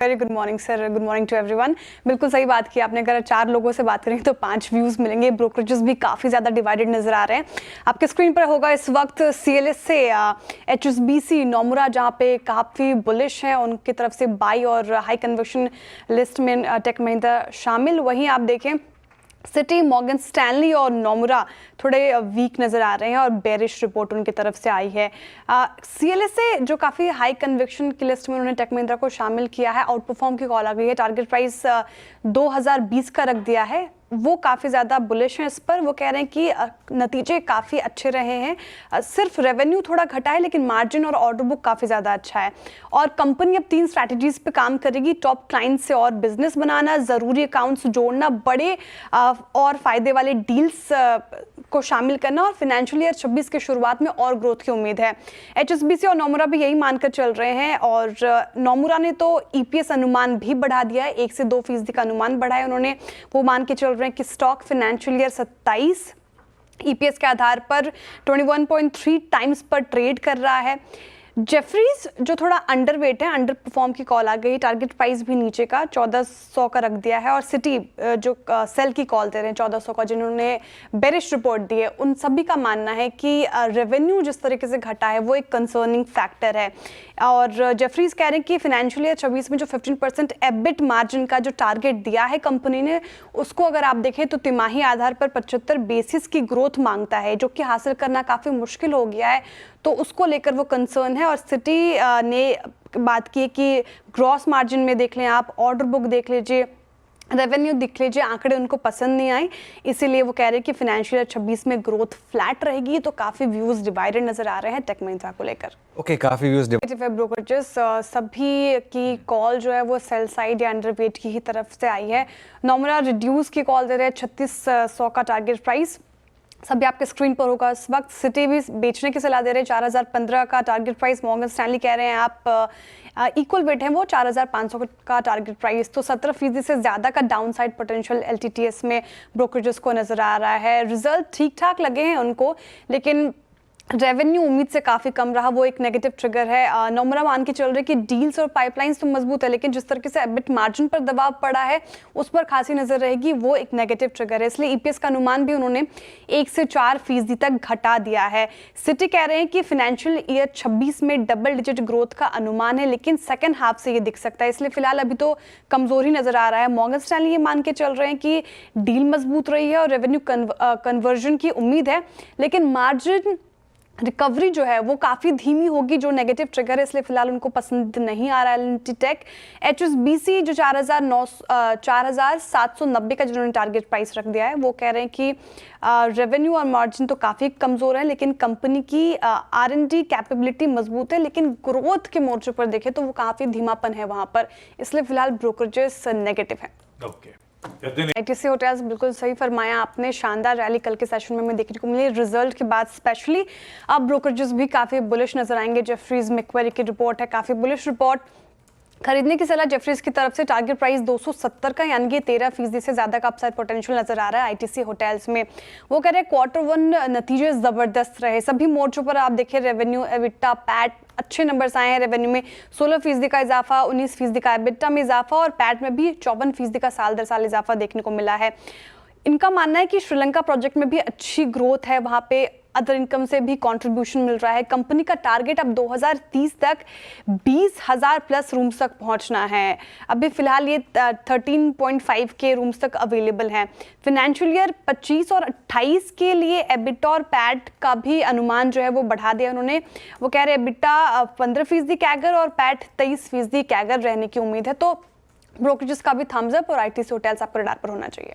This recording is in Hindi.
Very good morning sir, good morning to everyone. बिल्कुल सही बात की आपने। अगर 4 लोगों से बात करेंगे तो 5 व्यूज मिलेंगे। ब्रोकरेजेस भी काफ़ी ज़्यादा डिवाइडेड नजर आ रहे हैं। आपके स्क्रीन पर होगा इस वक्त CLS से HSBC, नोमुरा जहाँ पे काफ़ी बुलिश है, उनकी तरफ से बाई और हाई कन्विक्शन लिस्ट में टेक महिंद्रा शामिल। वहीं आप देखें सिटी, मॉर्गन स्टैनली और नोमुरा थोड़े वीक नज़र आ रहे हैं और बेरिश रिपोर्ट उनकी तरफ से आई है। CLS से जो काफ़ी हाई कन्विक्शन की लिस्ट में उन्होंने टेक महिंद्रा को शामिल किया है, आउट परफॉर्म की कॉल आ गई है। टारगेट प्राइस 2020 का रख दिया है। वो काफ़ी ज़्यादा बुलिश हैं इस पर। वो कह रहे हैं कि नतीजे काफ़ी अच्छे रहे हैं, सिर्फ रेवेन्यू थोड़ा घटा है लेकिन मार्जिन और ऑर्डर बुक काफ़ी ज़्यादा अच्छा है। और कंपनी अब 3 स्ट्रैटेजीज पे काम करेगी: टॉप क्लाइंट से और बिजनेस बनाना, ज़रूरी अकाउंट्स जोड़ना, बड़े और फायदे वाले डील्स को शामिल करना, और फाइनेंशियल ईयर 26 के शुरुआत में और ग्रोथ की उम्मीद है। HSBC और नोमुरा भी यही मानकर चल रहे हैं। और नोमुरा ने तो EPS अनुमान भी बढ़ा दिया है, 1 से 2% का अनुमान बढ़ाया उन्होंने। वो मान के चल रहे हैं कि स्टॉक फाइनेंशियल ईयर 27 EPS के आधार पर 21.3 टाइम्स पर ट्रेड कर रहा है। जेफरीज जो थोड़ा अंडरवेट है, अंडर परफॉर्म की कॉल आ गई। टारगेट प्राइस भी नीचे का 1400 का रख दिया है। और सिटी जो सेल की कॉल दे रहे हैं 1400 का, जिन्होंने बेरिश रिपोर्ट दी है, उन सभी का मानना है कि रेवेन्यू जिस तरीके से घटा है वो एक कंसर्निंग फैक्टर है। और जेफरीज कह रहे हैं कि फाइनेंशियल ईयर 26 में जो 15% एबिट मार्जिन का जो टारगेट दिया है कंपनी ने, उसको अगर आप देखें तो तिमाही आधार पर 75 बेसिस की ग्रोथ मांगता है, जो कि हासिल करना काफ़ी मुश्किल हो गया है। तो उसको लेकर वो कंसर्न है। और सिटी ने बात की कि ग्रॉस मार्जिन में देख लें आप, ऑर्डर बुक देख लीजिए, रेवेन्यू देख लीजिए, आंकड़े उनको पसंद नहीं आए, इसीलिए वो कह रहे हैं कि फाइनेंशियल ईयर 26 में ग्रोथ फ्लैट रहेगी। तो काफ़ी व्यूज़ डिवाइडेड नजर आ रहे हैं टेक महिंद्रा को लेकर। ओके, काफ़ी व्यूज़ ब्रोकरेजेस सभी की कॉल जो है वो सेल साइड या अंडरवेट की ही तरफ से आई है। नोमुरा रिड्यूस की कॉल दे रहे हैं 3600 का टारगेट प्राइस, सभी आपके स्क्रीन पर होगा इस वक्त। सिटी भी बेचने की सलाह दे रहे हैं, 4015 का टारगेट प्राइस। मॉर्गन स्टैनली कह रहे हैं आप इक्वल वेट है वो, 4500 का टारगेट प्राइस। तो 17% से ज़्यादा का डाउन साइड पोटेंशियल LTTS में ब्रोकरेजेस को नज़र आ रहा है। रिजल्ट ठीक ठाक लगे हैं उनको, लेकिन रेवेन्यू उम्मीद से काफ़ी कम रहा, वो एक नेगेटिव ट्रिगर है। नोमुरा मान के चल रहे कि डील्स और पाइपलाइंस तो मजबूत है, लेकिन जिस तरीके से एबिट मार्जिन पर दबाव पड़ा है उस पर खासी नज़र रहेगी, वो एक नेगेटिव ट्रिगर है। इसलिए EPS का अनुमान भी उन्होंने 1 से 4% तक घटा दिया है। सिटी कह रहे हैं कि फाइनेंशियल ईयर 26 में डबल डिजिट ग्रोथ का अनुमान है, लेकिन सेकेंड हाफ से ये दिख सकता है, इसलिए फिलहाल अभी तो कमजोरी नज़र आ रहा है। मॉर्गन स्टैनली ये मान के चल रहे हैं कि डील मजबूत रही है और रेवेन्यू कन्वर्जन की उम्मीद है, लेकिन मार्जिन रिकवरी जो है वो काफ़ी धीमी होगी, जो नेगेटिव ट्रिगर है, इसलिए फिलहाल उनको पसंद नहीं आ रहा है एल&टी टेक। HSBC जो 4790 का जिन्होंने टारगेट प्राइस रख दिया है, वो कह रहे हैं कि रेवेन्यू और मार्जिन तो काफ़ी कमज़ोर है, लेकिन कंपनी की R&D कैपेबिलिटी मजबूत है, लेकिन ग्रोथ के मोर्चे पर देखें तो वो काफ़ी धीमापन है वहाँ पर, इसलिए फिलहाल ब्रोकरेजेस नेगेटिव है। ITC होटल्स, बिल्कुल सही फरमाया आपने। शानदार रैली कल के सेशन में हमें देखने को मिली, रिजल्ट के बाद स्पेशली। अब ब्रोकरेजेस भी काफ़ी बुलिश नजर आएंगे। जेफरीज मैक्वेरी की रिपोर्ट है, काफ़ी बुलिश रिपोर्ट। खरीदने की सलाह जेफरीज की तरफ से। टारगेट प्राइस 270 का, यानी कि 13% से ज़्यादा का अपसाइड पोटेंशियल नजर आ रहा है ITC होटल्स में। वो कह रहे हैं Q1 नतीजे ज़बरदस्त रहे, सभी मोर्चों पर आप देखिए, रेवेन्यू, एबिटा, पैट अच्छे नंबर्स आए हैं। रेवेन्यू में 16% का इजाफा, 19% का एबिटा में इजाफा, और पैट में भी 54% का साल दर साल इजाफा देखने को मिला है। इनका मानना है कि श्रीलंका प्रोजेक्ट में भी अच्छी ग्रोथ है, वहाँ पे अदर इनकम से भी कंट्रीब्यूशन मिल रहा है। कंपनी का टारगेट अब 2030 तक 20,000 प्लस रूम्स तक पहुंचना है। अभी फिलहाल ये 13.5 के रूम्स तक अवेलेबल हैं। फाइनेंशियल ईयर 25 और 28 के लिए एबिटा और पैट का भी अनुमान जो है वो बढ़ा दिया उन्होंने। वो कह रहे हैं एबिटा 15% कैगर और पैट 23% कैगर रहने की उम्मीद है। तो ब्रोकरेजेस का भी थम्स अप, और ITC होटल्स आपको रडार पर होना चाहिए।